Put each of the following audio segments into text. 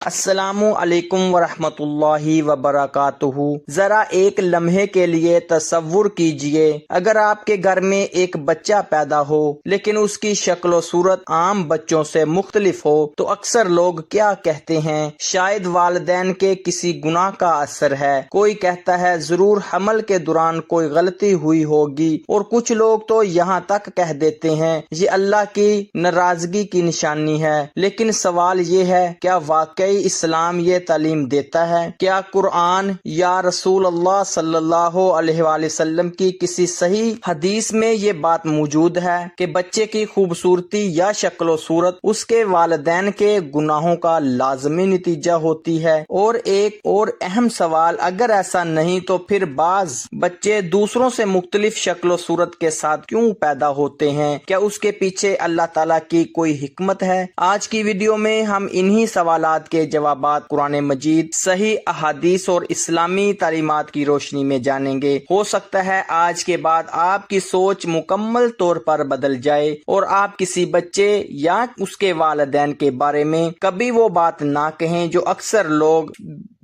السلام علیکم ورحمۃ اللہ وبرکاتہ۔ ذرا ایک لمحے کے لیے تصور کیجئے، اگر آپ کے گھر میں ایک بچہ پیدا ہو لیکن اس کی شکل و صورت عام بچوں سے مختلف ہو تو اکثر لوگ کیا کہتے ہیں؟ شاید والدین کے کسی گناہ کا اثر ہے، کوئی کہتا ہے ضرور حمل کے دوران کوئی غلطی ہوئی ہوگی، اور کچھ لوگ تو یہاں تک کہہ دیتے ہیں یہ اللہ کی ناراضگی کی نشانی ہے۔ لیکن سوال یہ ہے، کیا واقعی اسلام یہ تعلیم دیتا ہے؟ کیا قرآن یا رسول اللہ صلی اللہ علیہ وآلہ وسلم کی کسی صحیح حدیث میں یہ بات موجود ہے کہ بچے کی خوبصورتی یا شکل و صورت اس کے والدین کے گناہوں کا لازمی نتیجہ ہوتی ہے؟ اور ایک اور اہم سوال، اگر ایسا نہیں تو پھر بعض بچے دوسروں سے مختلف شکل و صورت کے ساتھ کیوں پیدا ہوتے ہیں؟ کیا اس کے پیچھے اللہ تعالیٰ کی کوئی حکمت ہے؟ آج کی ویڈیو میں ہم انہی سوالات کے جوابات قرآن مجید، صحیح احادیث اور اسلامی تعلیمات کی روشنی میں جانیں گے۔ ہو سکتا ہے آج کے بعد آپ کی سوچ مکمل طور پر بدل جائے اور آپ کسی بچے یا اس کے والدین کے بارے میں کبھی وہ بات نہ کہیں جو اکثر لوگ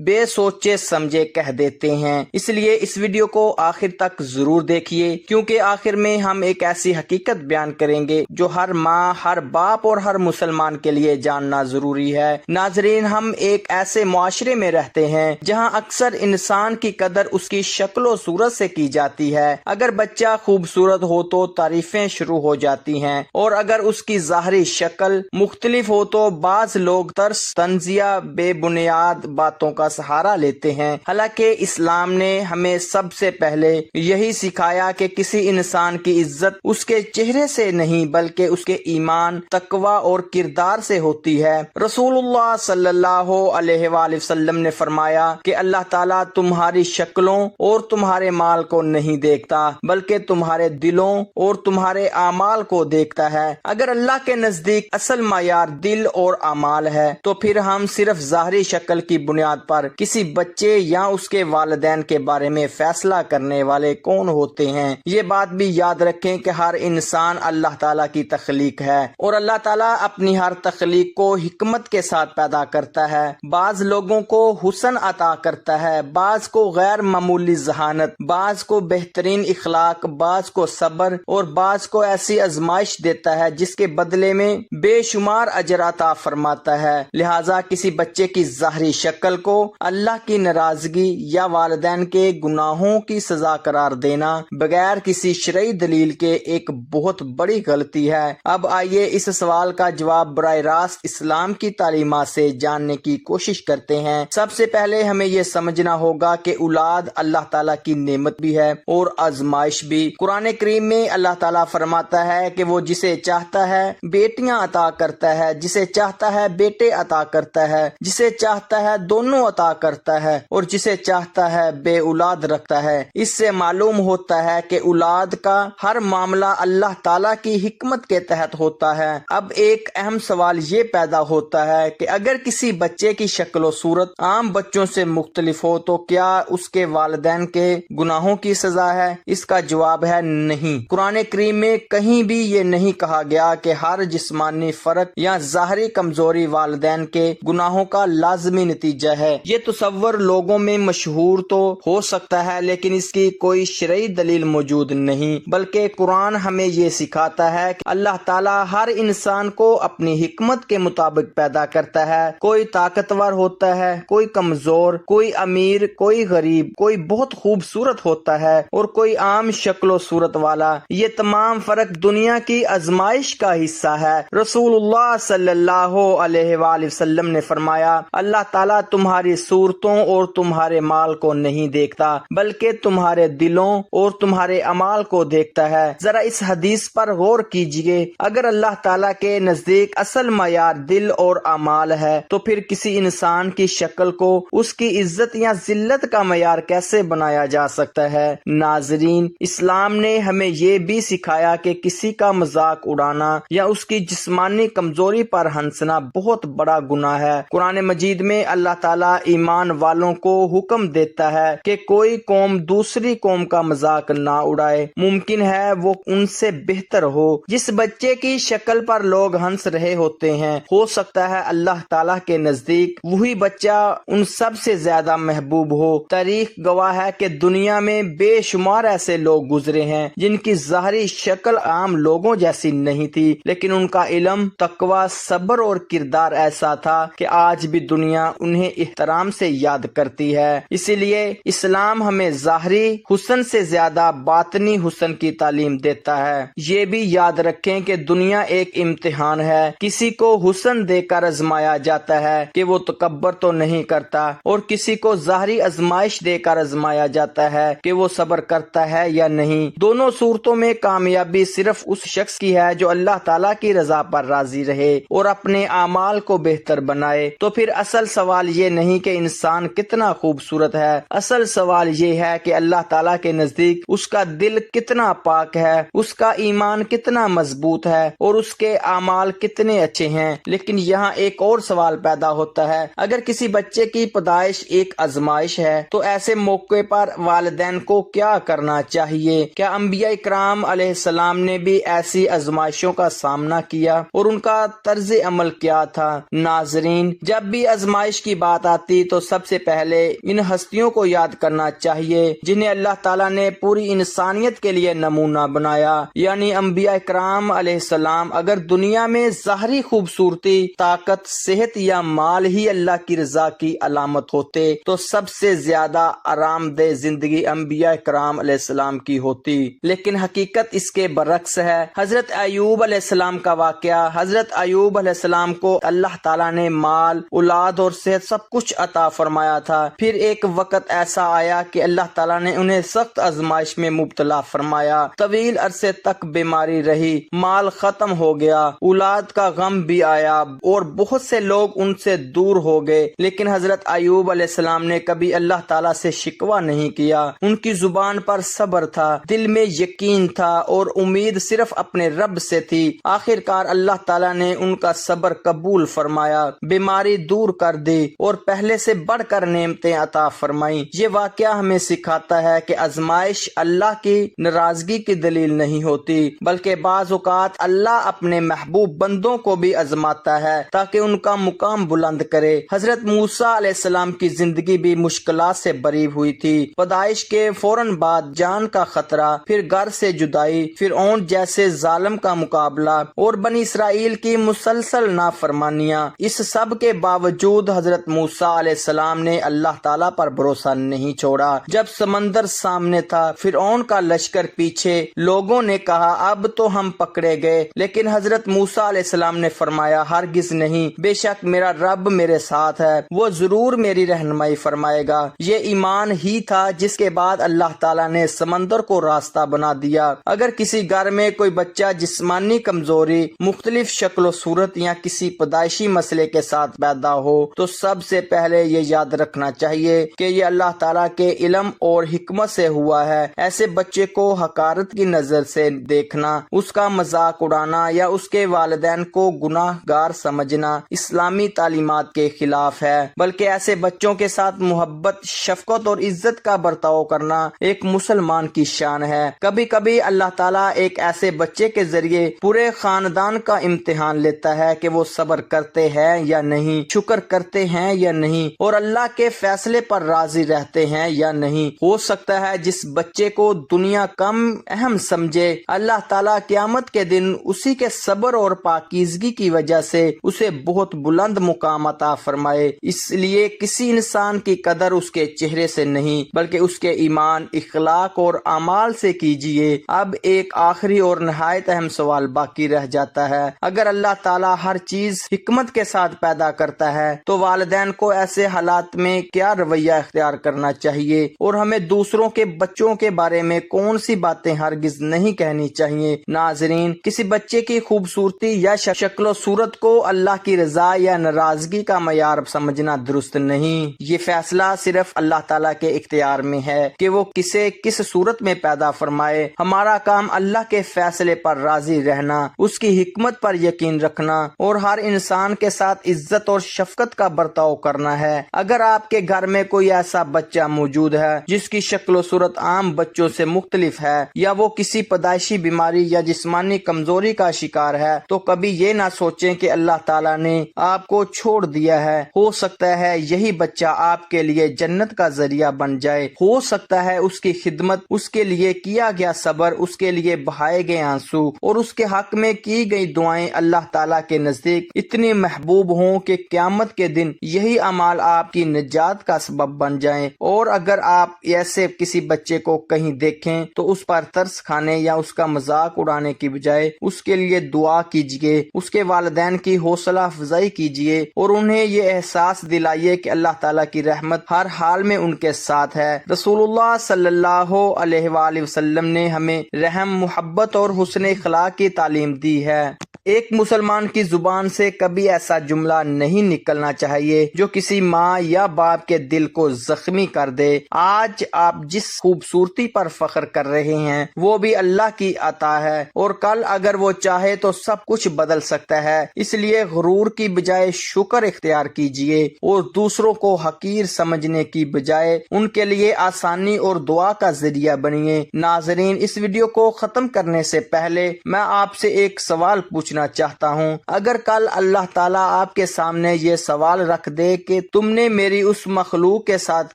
بے سوچے سمجھے کہہ دیتے ہیں۔ اس لیے اس ویڈیو کو آخر تک ضرور دیکھیے، کیونکہ آخر میں ہم ایک ایسی حقیقت بیان کریں گے جو ہر ماں، ہر باپ اور ہر مسلمان کے لیے جاننا ضروری ہے۔ ناظرین، ہم ایک ایسے معاشرے میں رہتے ہیں جہاں اکثر انسان کی قدر اس کی شکل و صورت سے کی جاتی ہے۔ اگر بچہ خوبصورت ہو تو تعریفیں شروع ہو جاتی ہیں، اور اگر اس کی ظاہری شکل مختلف ہو تو بعض لوگ طرز طنزیہ بے بنیاد باتوں کا سہارا لیتے ہیں۔ حالانکہ اسلام نے ہمیں سب سے پہلے یہی سکھایا کہ کسی انسان کی عزت اس کے چہرے سے نہیں بلکہ اس کے ایمان، تقوی اور کردار سے ہوتی ہے۔ رسول اللہ صلی اللہ علیہ وآلہ وسلم نے فرمایا کہ اللہ تعالیٰ تمہاری شکلوں اور تمہارے مال کو نہیں دیکھتا بلکہ تمہارے دلوں اور تمہارے اعمال کو دیکھتا ہے۔ اگر اللہ کے نزدیک اصل معیار دل اور اعمال ہے تو پھر ہم صرف ظاہری شکل کی بنیاد پر کسی بچے یا اس کے والدین کے بارے میں فیصلہ کرنے والے کون ہوتے ہیں؟ یہ بات بھی یاد رکھیں کہ ہر انسان اللہ تعالیٰ کی تخلیق ہے، اور اللہ تعالیٰ اپنی ہر تخلیق کو حکمت کے ساتھ پیدا کرتا ہے۔ بعض لوگوں کو حسن عطا کرتا ہے، بعض کو غیر معمولی ذہانت، بعض کو بہترین اخلاق، بعض کو صبر، اور بعض کو ایسی آزمائش دیتا ہے جس کے بدلے میں بے شمار اجر عطا فرماتا ہے۔ لہٰذا کسی بچے کی ظاہری شکل کو اللہ کی ناراضگی یا والدین کے گناہوں کی سزا قرار دینا بغیر کسی شرعی دلیل کے ایک بہت بڑی غلطی ہے۔ اب آئیے اس سوال کا جواب براہ راست اسلام کی تعلیمات سے جاننے کی کوشش کرتے ہیں۔ سب سے پہلے ہمیں یہ سمجھنا ہوگا کہ اولاد اللہ تعالیٰ کی نعمت بھی ہے اور آزمائش بھی۔ قرآن کریم میں اللہ تعالیٰ فرماتا ہے کہ وہ جسے چاہتا ہے بیٹیاں عطا کرتا ہے، جسے چاہتا ہے بیٹے عطا کرتا ہے، جسے چاہتا ہے دونوں عطا کرتا ہے، اور جسے چاہتا ہے بے اولاد رکھتا ہے۔ اس سے معلوم ہوتا ہے کہ اولاد کا ہر معاملہ اللہ تعالیٰ کی حکمت کے تحت ہوتا ہے۔ اب ایک اہم سوال یہ پیدا ہوتا ہے کہ اگر کسی بچے کی شکل و صورت عام بچوں سے مختلف ہو تو کیا اس کے والدین کے گناہوں کی سزا ہے؟ اس کا جواب ہے نہیں۔ قرآن کریم میں کہیں بھی یہ نہیں کہا گیا کہ ہر جسمانی فرق یا ظاہری کمزوری والدین کے گناہوں کا لازمی نتیجہ ہے۔ یہ تصور لوگوں میں مشہور تو ہو سکتا ہے لیکن اس کی کوئی شرعی دلیل موجود نہیں، بلکہ قرآن ہمیں یہ سکھاتا ہے کہ اللہ تعالیٰ ہر انسان کو اپنی حکمت کے مطابق پیدا کرتا ہے۔ کوئی طاقتور ہوتا ہے، کوئی کمزور، کوئی امیر، کوئی غریب، کوئی بہت خوبصورت ہوتا ہے اور کوئی عام شکل و صورت والا۔ یہ تمام فرق دنیا کی آزمائش کا حصہ ہے۔ رسول اللہ صلی اللہ علیہ وآلہ وسلم نے فرمایا، اللہ تعالیٰ تمہاری صورتوں اور تمہارے مال کو نہیں دیکھتا بلکہ تمہارے دلوں اور تمہارے اعمال کو دیکھتا ہے۔ ذرا اس حدیث پر غور کیجئے، اگر اللہ تعالیٰ کے نزدیک اصل معیار دل اور اعمال ہے تو پھر کسی انسان کی شکل کو اس کی عزت یا ذلت کا معیار کیسے بنایا جا سکتا ہے؟ ناظرین، اسلام نے ہمیں یہ بھی سکھایا کہ کسی کا مذاق اڑانا یا اس کی جسمانی کمزوری پر ہنسنا بہت بڑا گناہ ہے۔ قرآن مجید میں اللہ تعالیٰ ایمان والوں کو حکم دیتا ہے کہ کوئی قوم دوسری قوم کا مذاق نہ اڑائے، ممکن ہے وہ ان سے بہتر ہو۔ جس بچے کی شکل پر لوگ ہنس رہے ہوتے ہیں، ہو سکتا ہے اللہ تعالیٰ کے نزدیک وہی بچہ ان سب سے زیادہ محبوب ہو۔ تاریخ گواہ ہے کہ دنیا میں بے شمار ایسے لوگ گزرے ہیں جن کی ظاہری شکل عام لوگوں جیسی نہیں تھی، لیکن ان کا علم، تقوی، صبر اور کردار ایسا تھا کہ آج بھی دنیا انہیں احترام سے یاد کرتی ہے۔ اسی لیے اسلام ہمیں ظاہری حسن سے زیادہ باطنی حسن کی تعلیم دیتا ہے۔ یہ بھی یاد رکھیں کہ دنیا ایک امتحان ہے، کسی کو حسن دے کر آزمایا جاتا ہے کہ وہ تکبر تو نہیں کرتا، اور کسی کو ظاہری آزمائش دے کر آزمایا جاتا ہے کہ وہ صبر کرتا ہے یا نہیں۔ دونوں صورتوں میں کامیابی صرف اس شخص کی ہے جو اللہ تعالیٰ کی رضا پر راضی رہے اور اپنے اعمال کو بہتر بنائے۔ تو پھر اصل سوال یہ نہیں کہ انسان کتنا خوبصورت ہے، اصل سوال یہ ہے کہ اللہ تعالیٰ کے نزدیک اس کا دل کتنا پاک ہے، اس کا ایمان کتنا مضبوط ہے اور اس کے اعمال کتنے اچھے ہیں۔ لیکن یہاں ایک اور سوال پیدا ہوتا ہے، اگر کسی بچے کی پیدائش ایک آزمائش ہے تو ایسے موقع پر والدین کو کیا کرنا چاہیے؟ کیا انبیاء اکرام علیہ السلام نے بھی ایسی آزمائشوں کا سامنا کیا اور ان کا طرز عمل کیا تھا؟ ناظرین، جب بھی آزمائش کی بات آتی تو سب سے پہلے ان ہستیوں کو یاد کرنا چاہیے جنہیں اللہ تعالیٰ نے پوری انسانیت کے لیے نمونہ بنایا، یعنی انبیاء اکرام علیہ السلام۔ اگر دنیا میں ظاہری خوبصورتی، طاقت، صحت یا مال ہی اللہ کی رضا کی علامت ہوتے تو سب سے زیادہ آرام دہ زندگی انبیاء اکرام علیہ السلام کی ہوتی، لیکن حقیقت اس کے برعکس ہے۔ حضرت ایوب علیہ السلام کا واقعہ، حضرت ایوب علیہ السلام کو اللہ تعالیٰ نے مال، اولاد اور صحت سب کچھ عطا فرمایا تھا، پھر ایک وقت ایسا آیا کہ اللہ تعالیٰ نے انہیں سخت آزمائش میں مبتلا فرمایا، طویل عرصے تک بیماری رہی، مال ختم ہو گیا، اولاد کا غم بھی آیا اور بہت سے لوگ ان سے دور ہو گئے، لیکن حضرت ایوب علیہ السلام نے کبھی اللہ تعالیٰ سے شکوہ نہیں کیا۔ ان کی زبان پر صبر تھا، دل میں یقین تھا اور امید صرف اپنے رب سے تھی۔ آخر کار اللہ تعالیٰ نے ان کا صبر قبول فرمایا، بیماری دور کر دی اور پہلے سے بڑھ کر نعمتیں عطا فرمائیں۔ یہ واقعہ ہمیں سکھاتا ہے کہ آزمائش اللہ کی ناراضگی کی دلیل نہیں ہوتی، بلکہ بعض اوقات اللہ اپنے محبوب بندوں کو بھی آزماتا ہے تاکہ ان کا مقام بلند کرے۔ حضرت موسیٰ علیہ السلام کی زندگی بھی مشکلات سے بری ہوئی تھی۔ پیدائش کے فوراً بعد جان کا خطرہ، پھر گھر سے جدائی، فرعون جیسے ظالم کا مقابلہ اور بنی اسرائیل کی مسلسل نافرمانیاں۔ اس سب کے باوجود حضرت موسیٰ علیہ السلام نے اللہ تعالیٰ پر بھروسہ نہیں چھوڑا۔ جب سمندر سامنے تھا، فرعون کا لشکر پیچھے، لوگوں نے کہا اب تو ہم پکڑے گئے، لیکن حضرت موسیٰ علیہ السلام نے فرمایا ہرگز نہیں، بے شک میرا رب میرے ساتھ ہے، وہ ضرور میری رہنمائی فرمائے گا۔ یہ ایمان ہی تھا جس کے بعد اللہ تعالیٰ نے سمندر کو راستہ بنا دیا۔ اگر کسی گھر میں کوئی بچہ جسمانی کمزوری، مختلف شکل و صورت یا کسی پیدائشی مسئلے کے ساتھ پیدا ہو تو سب سے پہلے یہ یاد رکھنا چاہیے کہ یہ اللہ تعالیٰ کے علم اور حکمت سے ہوا ہے۔ ایسے بچے کو حقارت کی نظر سے دیکھنا، اس کا مذاق اڑانا یا اس کے والدین کو گناہ گار سمجھنا اسلامی تعلیمات کے خلاف ہے، بلکہ ایسے بچوں کے ساتھ محبت، شفقت اور عزت کا برتاؤ کرنا ایک مسلمان کی شان ہے۔ کبھی کبھی اللہ تعالیٰ ایک ایسے بچے کے ذریعے پورے خاندان کا امتحان لیتا ہے کہ وہ صبر کرتے ہیں یا نہیں، شکر کرتے ہیں یا نہیں، اور اللہ کے فیصلے پر راضی رہتے ہیں یا نہیں۔ ہو سکتا ہے جس بچے کو دنیا کم اہم سمجھے، اللہ تعالیٰ قیامت کے دن اسی کے صبر اور پاکیزگی کی وجہ سے اسے بہت بلند مقام عطا فرمائے۔ اس لیے کسی انسان کی قدر اس کے چہرے سے نہیں بلکہ اس کے ایمان، اخلاق اور اعمال سے کیجیے۔ اب ایک آخری اور نہایت اہم سوال باقی رہ جاتا ہے، اگر اللہ تعالیٰ ہر چیز حکمت کے ساتھ پیدا کرتا ہے تو والدین کو ایسے حالات میں کیا رویہ اختیار کرنا چاہیے، اور ہمیں دوسروں کے بچوں کے بارے میں کون سی باتیں ہرگز نہیں کہنی چاہیے؟ ناظرین، کسی بچے کی خوبصورتی یا شکل و صورت کو اللہ کی رضا یا ناراضگی کا معیار سمجھنا درست نہیں۔ یہ فیصلہ صرف اللہ تعالیٰ کے اختیار میں ہے کہ وہ کسے کس صورت میں پیدا فرمائے۔ ہمارا کام اللہ کے فیصلے پر راضی رہنا، اس کی حکمت پر یقین رکھنا اور ہر انسان کے ساتھ عزت اور شفقت کا برتاؤ کرنا کرنا ہے۔ اگر آپ کے گھر میں کوئی ایسا بچہ موجود ہے جس کی شکل و صورت عام بچوں سے مختلف ہے یا وہ کسی پیدائشی بیماری یا جسمانی کمزوری کا شکار ہے تو کبھی یہ نہ سوچیں کہ اللہ تعالیٰ نے آپ کو چھوڑ دیا ہے۔ ہو سکتا ہے یہی بچہ آپ کے لیے جنت کا ذریعہ بن جائے، ہو سکتا ہے اس کی خدمت، اس کے لیے کیا گیا صبر، اس کے لیے بہائے گئے آنسو اور اس کے حق میں کی گئی دعائیں اللہ تعالیٰ کے نزدیک اتنی محبوب ہوں کہ قیامت کے دن یہی اعمال آپ کی نجات کا سبب بن جائیں۔ اور اگر آپ ایسے کسی بچے کو کہیں دیکھیں تو اس پر ترس کھانے یا اس کا مذاق اڑانے کی بجائے اس کے لیے دعا کیجیے، اس کے والدین کی حوصلہ افزائی کیجیے اور انہیں یہ احساس دلائیے کہ اللہ تعالیٰ کی رحمت ہر حال میں ان کے ساتھ ہے۔ رسول اللہ صلی اللہ علیہ وآلہ وسلم نے ہمیں رحم، محبت اور حسن اخلاق کی تعلیم دی ہے۔ ایک مسلمان کی زبان سے کبھی ایسا جملہ نہیں نکلنا چاہیے جو کسی ماں یا باپ کے دل کو زخمی کر دے۔ آج آپ جس خوبصورتی پر فخر کر رہے ہیں وہ بھی اللہ کی عطا ہے اور کل اگر وہ چاہے تو سب کچھ بدل سکتا ہے۔ اس لیے غرور کی بجائے شکر اختیار کیجیے اور دوسروں کو حقیر سمجھنے کی بجائے ان کے لیے آسانی اور دعا کا ذریعہ بنیے۔ ناظرین، اس ویڈیو کو ختم کرنے سے پہلے میں آپ سے ایک سوال پوچھنا چاہتا ہوں۔ اگر کل اللہ تعالیٰ آپ کے سامنے یہ سوال رکھ دے کہ تم نے میری اس مخلوق کے ساتھ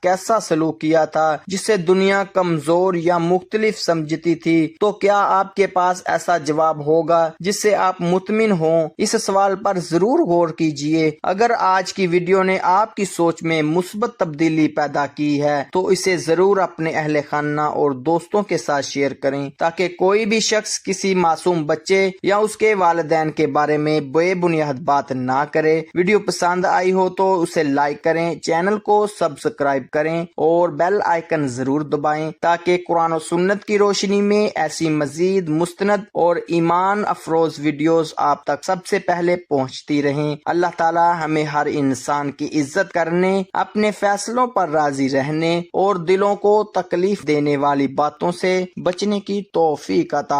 کیسا سلوک کیا تھا جسے دنیا کمزور یا مختلف سمجھتی تھی، تو کیا آپ کے پاس ایسا جواب ہوگا جس سے آپ مطمئن ہوں؟ اس سوال پر ضرور غور کیجئے۔ اگر آج کی ویڈیو نے آپ کی سوچ میں مثبت تبدیلی پیدا کی ہے تو اسے ضرور اپنے اہل خانہ اور دوستوں کے ساتھ شیئر کریں تاکہ کوئی بھی شخص کسی معصوم بچے یا اس کے والدین کے بارے میں بے بنیاد بات نہ کرے۔ ویڈیو پسند آئی ہو تو اسے لائک کریں، چینل کو سبسکرائب کریں اور بیل آئیکن ضرور دبائیں تاکہ قرآن و سنت کی روشنی میں ایسی مزید مستند اور ایمان افروز ویڈیوز آپ تک سب سے پہلے پہنچتی رہیں۔ اللہ تعالی ہمیں ہر انسان کی عزت کرنے، اپنے فیصلوں پر راضی رہنے اور دلوں کو تکلیف دینے والی باتوں سے بچنے کی توفیق عطا